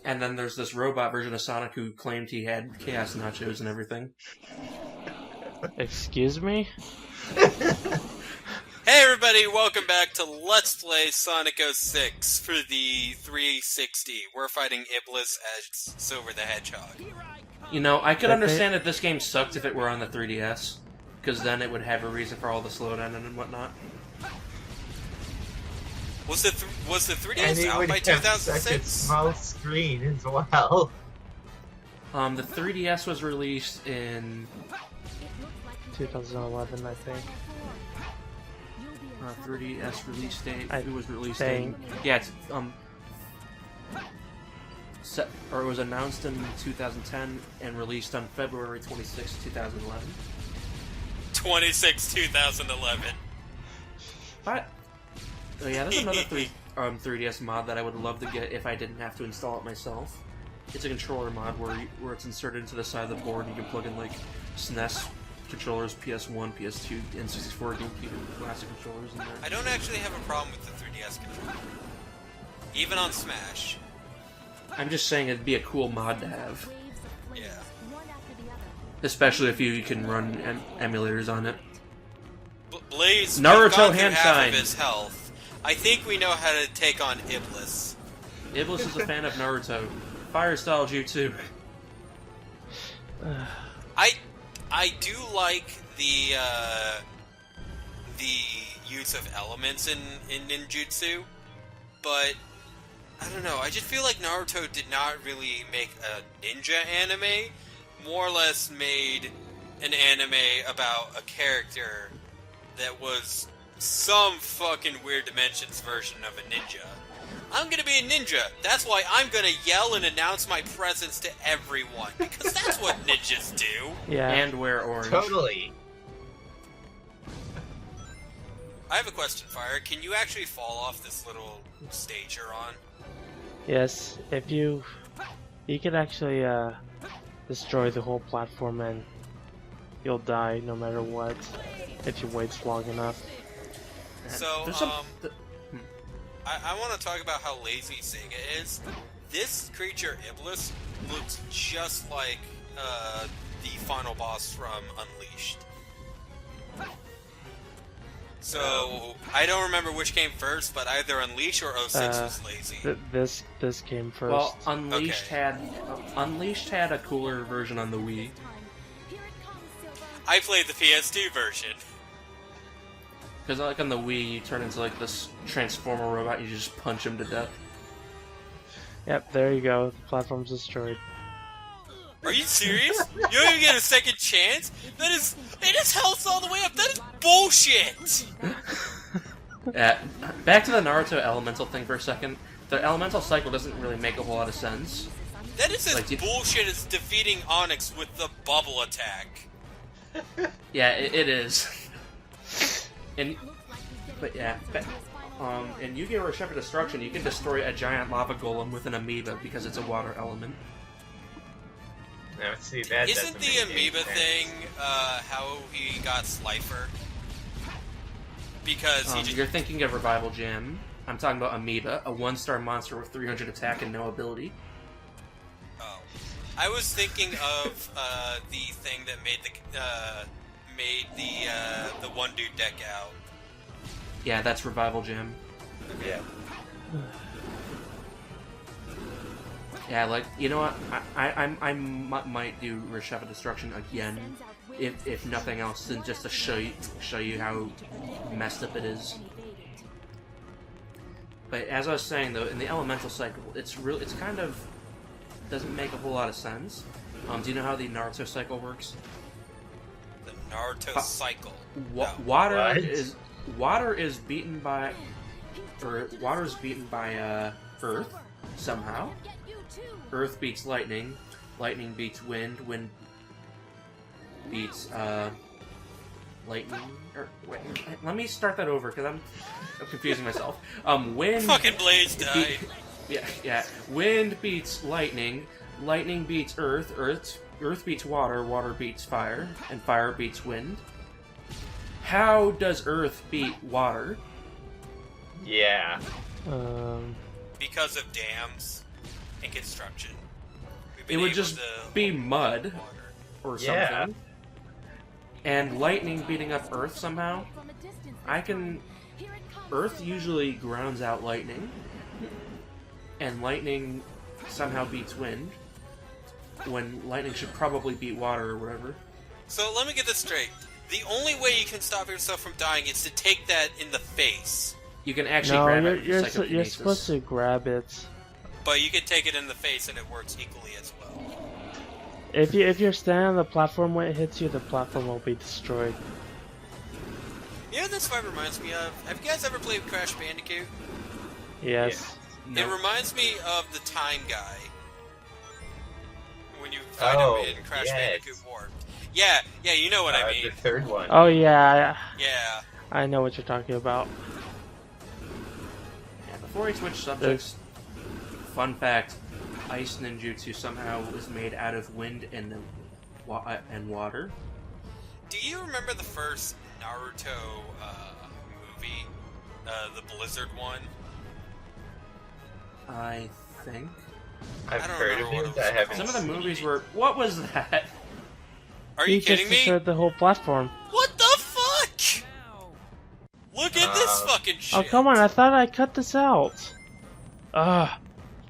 And then there's this robot version of Sonic who claimed he had Chaos Nachos and everything. Excuse me? Hey everybody, welcome back to Let's Play Sonic 06 for the 360. We're fighting Iblis as Silver the Hedgehog. You know, I could understand if this game sucked if it were on the 3DS, because then it would have a reason for all the slowdown and whatnot. Was the 3DS And it out would by have such a 2006? small screen as well. The 3DS was released in 2011, I think. 3DS release date. I It was released think. yeah, it's or it was announced in 2010 and released on February 26, 2011. 2011. But oh yeah, there's another 3DS mod that I would love to get if I didn't have to install it myself. It's a controller mod where it's inserted into the side of the board and you can plug in like SNES controllers, PS1, PS2, N64, GameCube, and classic controllers in there. I don't actually have a problem with the 3DS controller. Even on Smash. I'm just saying it'd be a cool mod to have. Yeah. Especially if you can run emulators on it. Blaze, Naruto we've gone through half Hentai. of his health. I think we know how to take on Iblis. Iblis is a fan of Naruto. Fire style Jutsu. I do like the use of elements in ninjutsu, but I don't know. I just feel like Naruto did not really make a ninja anime. More or less made an anime about a character that was some fucking Weird Dimensions version of a ninja. I'm gonna be a ninja. That's why I'm gonna yell and announce my presence to everyone. Because that's what ninjas do. Yeah. And wear orange. Totally. I have a question, Fire. Can you actually fall off this little stage you're on? Yes, if you can actually destroy the whole platform and you'll die no matter what if you wait long enough. So, There's some- I want to talk about how lazy Sega is. This creature, Iblis, looks just like the final boss from Unleashed. So, I don't remember which came first, but either Unleashed or 06 was lazy. This came first. Well, Unleashed Okay. had a cooler version on the Wii. I played the PS2 version. Because like on the Wii, you turn into like this transformer robot, and you just punch him to death. Yep, there you go. The platform's destroyed. Are you serious? You don't even get a second chance? It is health all the way up. That is bullshit. Back to the Naruto elemental thing for a second. The elemental cycle doesn't really make a whole lot of sense. That is as Like, bullshit as defeating Onyx with the bubble attack. Yeah, it is. But yeah, in Yu-Gi-Oh! Reshift Destruction, you can destroy a giant lava golem with an amoeba because it's a water element. Now, see, that Isn't doesn't the make any amoeba sense. thing how he got Slifer? Because he You're thinking of Revival Gem. I'm talking about Amoeba, a 1-star monster with 300 attack and no ability. Oh, I was thinking of the thing that made the one dude deck out. Yeah, that's Revival Gem. Yeah. Yeah, like, you know what? I might do Reshift Destruction again, if nothing else than just to show you how messed up it is. But as I was saying though, in the elemental cycle, it's kind of doesn't make a whole lot of sense. Do you know how the Naruto cycle works? The Naruto cycle. No. Water What? is beaten by Earth somehow. Earth beats lightning. Lightning beats wind. Wind beats lightning. Wait, let me start that over because I'm confusing myself. Wind. Fucking Blaze died. Yeah. Wind beats lightning. Lightning beats Earth. Earth beats water. Water beats fire. And fire beats wind. How does Earth beat water? Yeah. Because of dams. in construction. We've It been would able just to be mud water. or Yeah. something. And lightning beating up Earth somehow. Earth usually grounds out lightning. And lightning somehow beats wind. When lightning should probably beat water or whatever. So let me get this straight. The only way you can stop yourself from dying is to take that in the face. You can actually No, grab you're it with you're psychokinesis. supposed to grab it. But you can take it in the face and it works equally as well. If you're standing on the platform when it hits you, the platform will be destroyed. You know what this fight reminds me of? Have you guys ever played Crash Bandicoot? Yes. No. It reminds me of the Time Guy. When you find Oh, him in Crash yes. Bandicoot Warped. Yeah, you know what I mean. The third one. Oh yeah, Yeah. I know what you're talking about. Yeah, before we switch subjects, fun fact: ice ninjutsu somehow was made out of wind and water. Do you remember the first Naruto movie? The Blizzard one? I think I've I don't heard remember of what it. it I was haven't some of the seen movies it. were. What was that? Are He you kidding just me? destroyed the whole platform. What the fuck? Look at this fucking shit. Oh come on! I thought I cut this out. Ugh,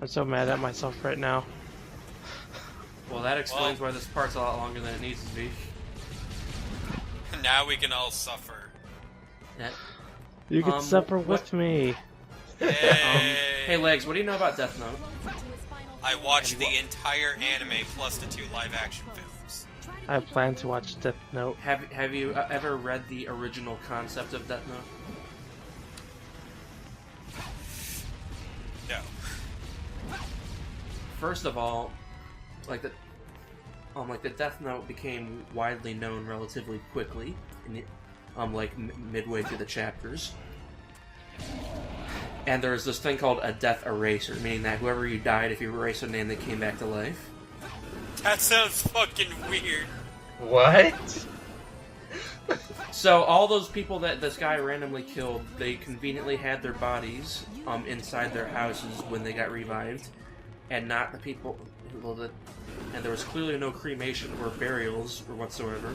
I'm so mad at myself right now. Well, that explains why this part's a lot longer than it needs to be. Now we can all suffer. Yeah. You can suffer what- with me. Yay. Hey, Legs, what do you know about Death Note? I watched the entire anime plus the 2 live-action films. I plan to watch Death Note. Have you ever read the original concept of Death Note? No. First of all, like the Death Note became widely known relatively quickly, midway through the chapters. And there's this thing called a death eraser, meaning that whoever you died, if you erased their name, they came back to life. That sounds fucking weird. What? So all those people that this guy randomly killed, they conveniently had their bodies inside their houses when they got revived, and not the people. And there was clearly no cremation or burials or whatsoever.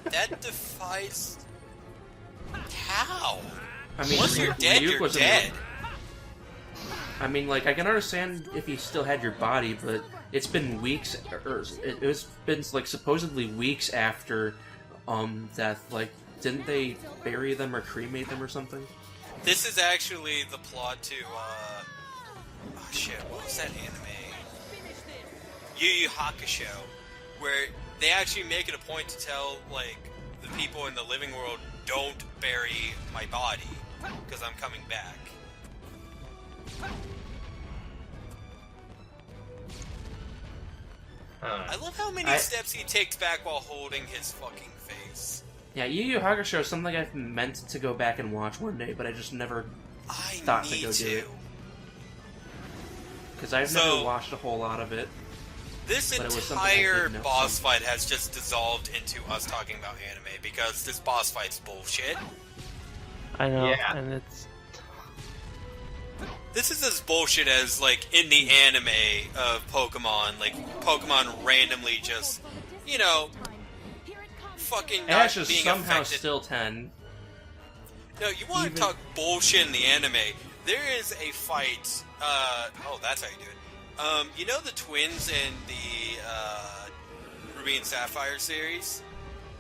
That defies... How? I mean, Once you're dead, Ryuk you're was in dead. I mean, like, I can understand if you still had your body, but it's been weeks, or it's been, like, supposedly weeks after, death. Like, didn't they bury them or cremate them or something? This is actually the plot to, oh shit, what was that anime? Yu Yu Hakusho, where they actually make it a point to tell, like, the people in the living world, don't bury my body, because I'm coming back. I love how many steps he takes back while holding his fucking face. Yeah, Yu Yu Hakusho is something I've meant to go back and watch one day, but I just never I thought to need go to. do it. Because I've never watched a whole lot of it. This But it was something I entire did know boss some. fight has just dissolved into us talking about anime, because this boss fight's bullshit. I know, Yeah. and it's This is as bullshit as, like, in the anime of Pokemon, like, Pokemon randomly just, you know, fucking not Ash is being somehow affected. still 10. No, you want even- to talk bullshit in the anime. There is a fight, that's how you do it. You know the twins in the, Ruby and Sapphire series?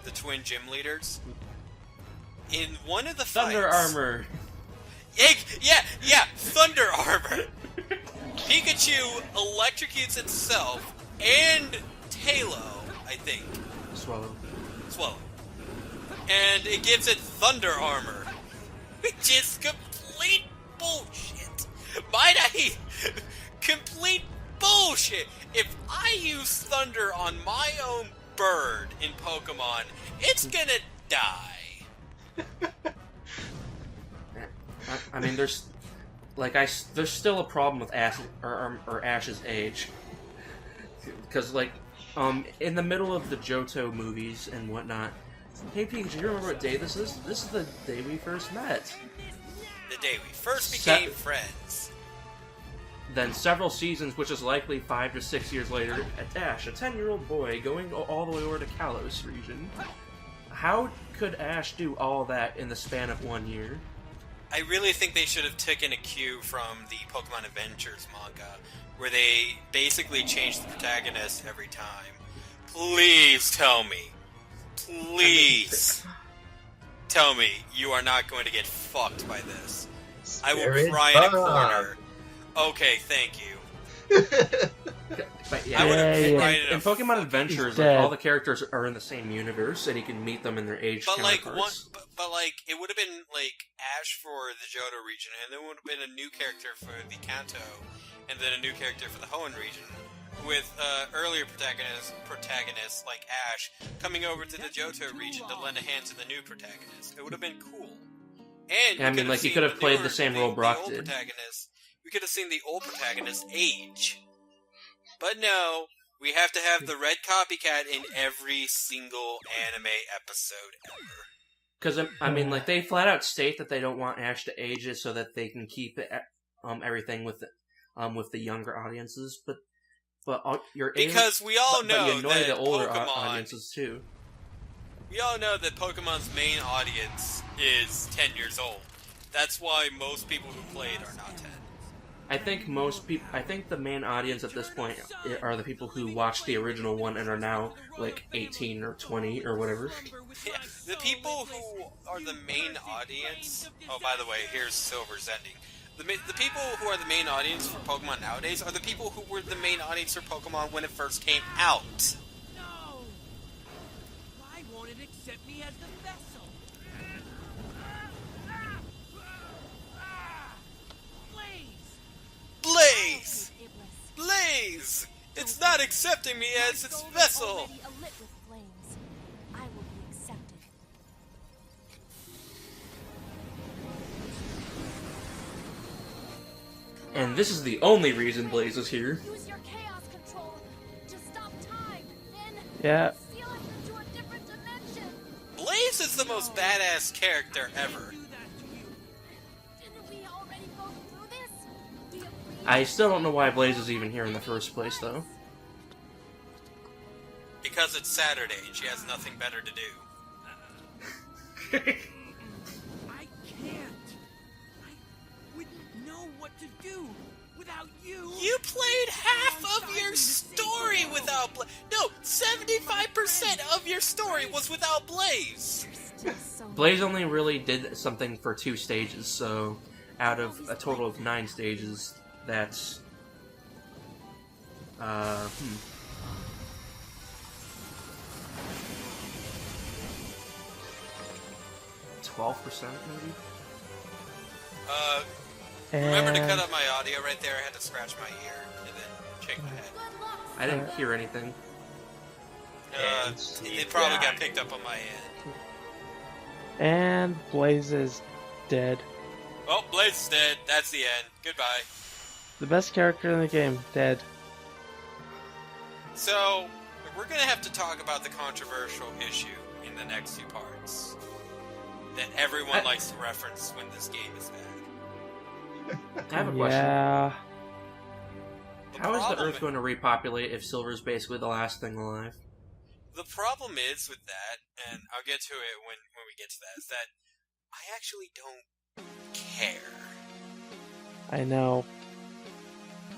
The twin gym leaders? In one of the Thunder fights... Armor! Yeah, Thunder Armor! Pikachu electrocutes itself and Tailo, I think. Swallow. Swallow. And it gives it Thunder Armor. Which is complete bullshit. Might I? Complete bullshit. If I use Thunder on my own bird in Pokemon, it's gonna die. I mean, there's still a problem with Ash's age, because in the middle of the Johto movies and whatnot. Hey Pikachu, you remember what day this is? This is the day we first met. The day we first became friends. then several seasons, which is likely 5 to 6 years later, Ash, a 10-year-old boy, going all the way over to Kalos region. How could Ash do all that in the span of 1 year? I really think they should have taken a cue from the Pokemon Adventures manga, where they basically change the protagonist every time. Please tell me. Please. Tell me you are not going to get fucked by this. I will Spirit cry in a Bomb. corner. Okay, thank you. But I would have Yeah, cried in in a Pokemon fucking Adventures, dead. like, all the characters are in the same universe, and you can meet them in their age But like counterparts. but like it would have been like Ash for the Johto region, and there would have been a new character for the Kanto, and then a new character for the Hoenn region, with earlier protagonists like Ash coming over to the Johto region to lend a hand to the new protagonist. It would have been cool. And Yeah, I mean, like, you could have played the same role Brock old did. We could have seen the old protagonist age. But no, we have to have the red copycat in every single anime episode ever. Because, I mean, like, they flat out state that they don't want Ash to age it so that they can keep it, everything with the younger audiences, but you're Because we all but know you annoy that the older Pokemon, audiences too. we all know that Pokemon's main audience is 10 years old. That's why most people who played are not 10. I think the main audience at this point are the people who watched the original one and are now like 18 or 20 or whatever. Yeah, the people who are the main audience. Oh, by the way, here's Silver's ending. The people who are the main audience for Pokemon nowadays are the people who were the main audience for Pokemon when it first came out. No! Why won't it accept me as the vessel? Blaze! Blaze! Blaze! It's not accepting me as its vessel! Already alit with flames. I will be accepted. And this is the only reason Blaze is here. Use your chaos control to stop time. Then Yeah. seal us into a different dimension. Blaze is the most badass character ever. Didn't we already go through this? We agreed. I still don't know why Blaze is even here in the first place, though. Because it's Saturday and she has nothing better to do. I can't. I wouldn't know what to do without you. You played half of your story without Blaze. No, 75% of your story was without Blaze. Still so Blaze only really did something for 2 stages, so out of a total of 9 stages, that's 12% maybe? Remember to cut And out my audio right there. I had to scratch my ear and then shake my head. good luck. I didn't hear anything. And she It probably got died. picked up on my end. and Blaze is dead. Oh, Blaze is dead. That's the end. Goodbye. The best character in the game, dead. So, we're gonna have to talk about the controversial issue in the next 2 parts that everyone likes to reference when this game is bad. I have a question. Yeah. How is the problem- Earth going to repopulate if Silver's basically the last thing alive? The problem is with that, and I'll get to it when we get to that, is that I actually don't care. I know.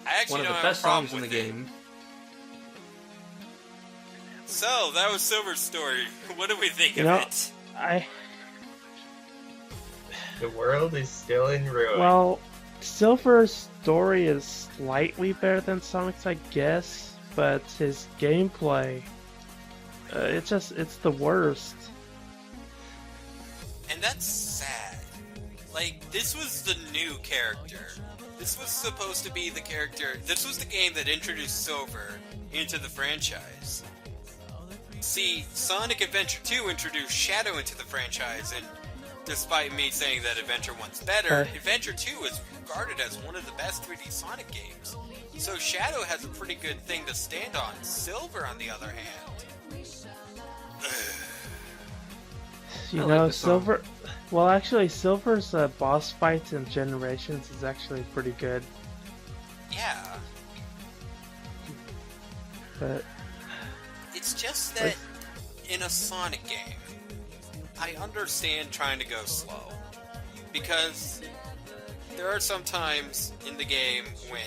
I actually One of don't the have best a problem songs in the with it. game. So, that was Silver's story. What do we think You of know, it? The world is still in ruin. Well, Silver's story is slightly better than Sonic's, I guess, but his gameplay, it's the worst. And that's sad. Like, this was the new character. This was supposed to be the character. This was the game that introduced Silver into the franchise. See, Sonic Adventure 2 introduced Shadow into the franchise, and despite me saying that Adventure 1's better, Adventure 2 is regarded as one of the best 3D Sonic games. So Shadow has a pretty good thing to stand on. Silver, on the other hand. You I know, like the song. Silver. Well, actually, Silver's boss fights in Generations is actually pretty good. Yeah. But It's just that in a Sonic game, I understand trying to go slow. Because there are some times in the game when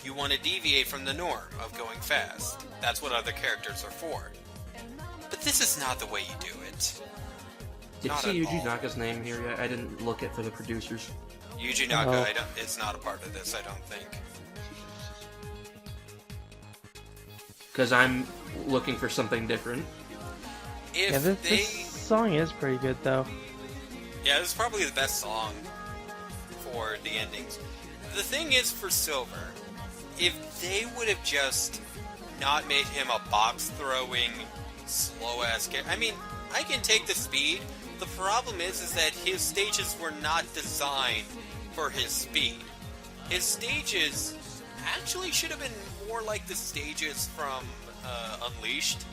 you want to deviate from the norm of going fast. That's what other characters are for. But this is not the way you do it. Did Not you see at Yuji all. Naka's name here yet? I didn't look it for the producers. Yuji Naka, Oh. it's not a part of this, I don't think. Because I'm looking for something different. If yeah, this, they... this song is pretty good though. Yeah, this is probably the best song for the endings. The thing is, for Silver, if they would have just not made him a box-throwing, slow-ass character... I mean, I can take the speed. The problem is that his stages were not designed for his speed. His stages actually should have been more like the stages from Unleashed,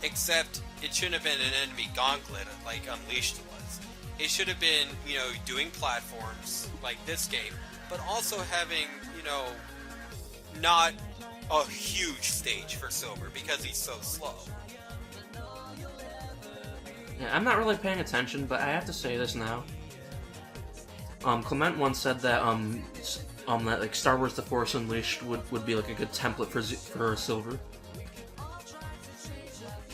except it shouldn't have been an enemy gauntlet like Unleashed was. It should have been, you know, doing platforms like this game, but also having, you know, not a huge stage for Silver because he's so slow. Yeah, I'm not really paying attention, but I have to say this now. Clement once said that that like Star Wars: The Force Unleashed would be like a good template for Silver.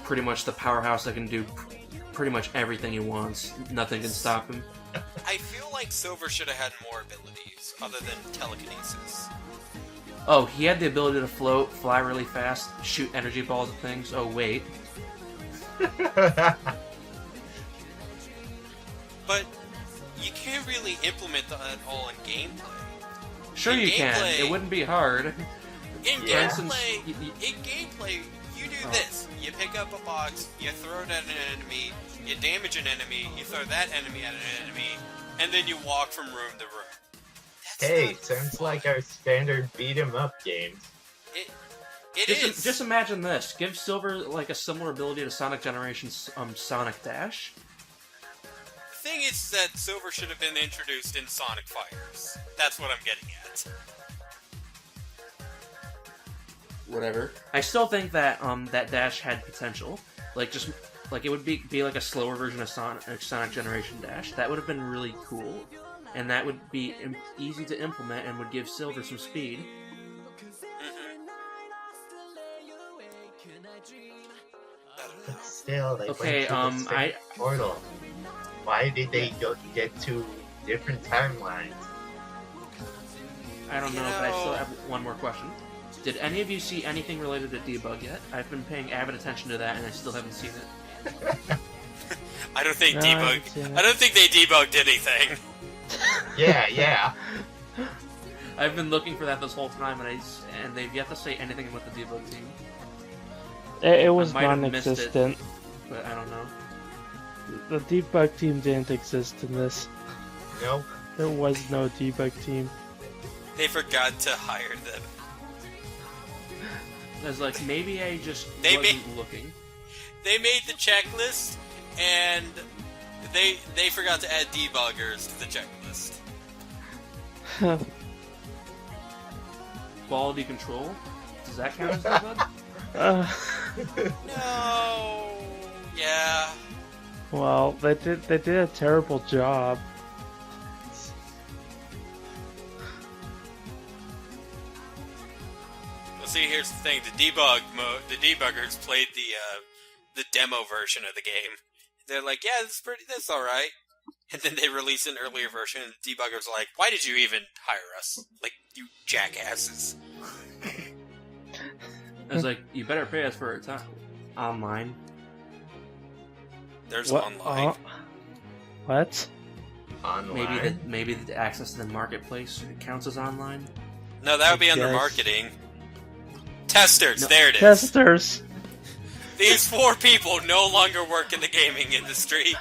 Pretty much the powerhouse that can do pretty much everything he wants. Nothing can stop him. I feel like Silver should have had more abilities other than telekinesis. Oh, he had the ability to float, fly really fast, shoot energy balls at things. Oh wait, But you can't really implement that all in gameplay. sure In you can. gameplay- It wouldn't be hard. In For instance, gameplay, you do Oh. this. You pick up a box, you throw it at an enemy, you damage an enemy, you throw that enemy at an enemy, and then you walk from room to room. That's Hey, not sounds fun. like our standard beat 'em up games. It is. Just imagine this: give Silver like a similar ability to Sonic Generation's Sonic Dash. The thing is that Silver should have been introduced in Sonic Fighters. That's what I'm getting at. Whatever. I still think that that Dash had potential. Like just like it would be like a slower version of Sonic Generation Dash. That would have been really cool, and that would be easy to implement and would give Silver some speed. But still, they Okay, went to the same I portal. Why did they go get to different timelines? don't You know, but I still know- have one more question. Did any of you see anything related to Debug yet? I've been paying avid attention to that, and I still haven't seen it. I don't think No, I haven't seen it. I don't think they debugged anything. Yeah. I've been looking for that this whole time, and they've yet to say anything about the Debug team. It was might have missed it. non-existent. But I don't know. The debug team didn't exist in this. Nope. There was no debug team. They forgot to hire them. I was like, maybe I just They wasn't looking. They made the checklist, and they forgot to add debuggers to the checklist. Quality control? Does that count as Debug? No. Yeah. Well, they did a terrible job. Well, see, here's the thing: the debuggers played the demo version of the game. They're like, yeah, that's all right. And then they release an earlier version, and the debuggers are like, why did you even hire us? Like, you jackasses. I was like, you better pay us for our time. Online. There's What? online. What? Online. Maybe the access to the marketplace counts as online. No, that would be under guess. marketing. Testers, No. there it is. Testers! These 4 people no longer work in the gaming industry.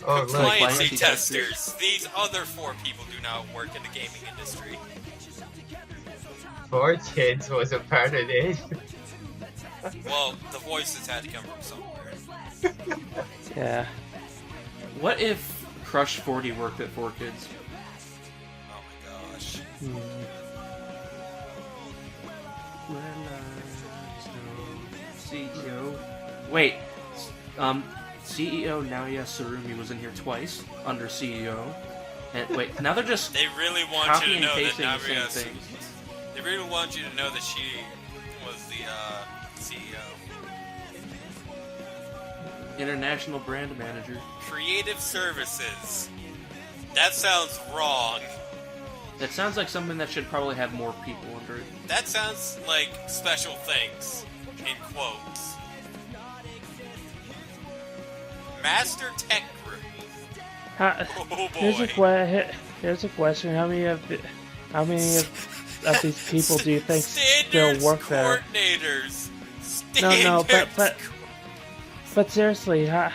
Oh, look. Compliancy Compliancy testers. These other 4 people do not work in the gaming industry. 4 Kids was a part of it. Well, the voices had to come from somewhere. Yeah. What if Crush 40 worked at 4Kids? Hmm. CEO. Wait, CEO Naoya Surumi was in here twice under CEO. And wait, now they're just They really want copy you to and know that pasting the same Naruya. thing. They really want you to know that she was the CEO. International brand manager. Creative Services. That sounds wrong. That sounds like something that should probably have more people under it. That sounds like special things, in quotes. Master Tech Group. Oh Here's boy. here's a question. How many of these people do you think still Standards work there? coordinators. No, Standards but seriously, how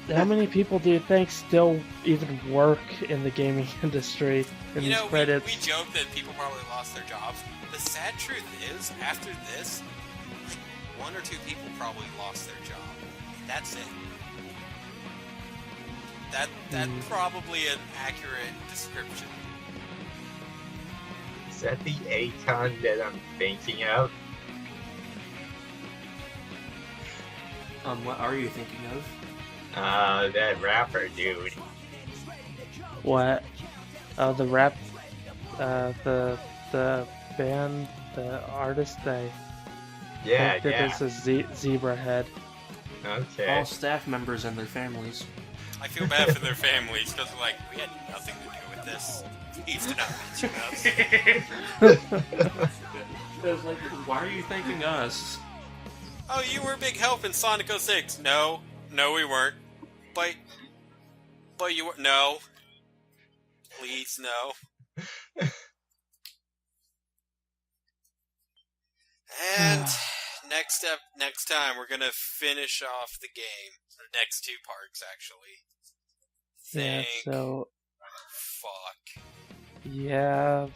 many people do you think still even work in the gaming industry in You these know, credits? we joke that people probably lost their jobs. The sad truth is, after this, one or two people probably lost their job. That's it. That's probably an accurate description. Is that the Akon that I'm thinking of? What are you thinking of? That rapper dude. What? Oh, the rap, the band, the artist. They Yeah, think that yeah. it's a zebra head. Okay. All staff members and their families. I feel bad for their families because, like, we had nothing to do with this. Please do not mention us. It was like, why are you thanking us? Oh, you were a big help in Sonic 06. No, we weren't. But you were. No. Please, no. And next time, we're gonna finish off the game. The next two parts, actually. Yeah. Thank So fuck. yeah.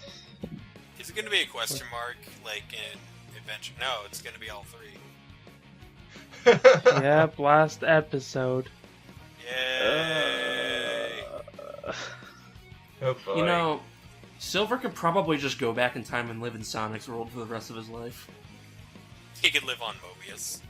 Is it gonna be a question mark, like in Adventure? No, it's gonna be all three. Yep. Last episode. Yay! Oh boy. You know, Silver could probably just go back in time and live in Sonic's world for the rest of his life. He could live on Mobius.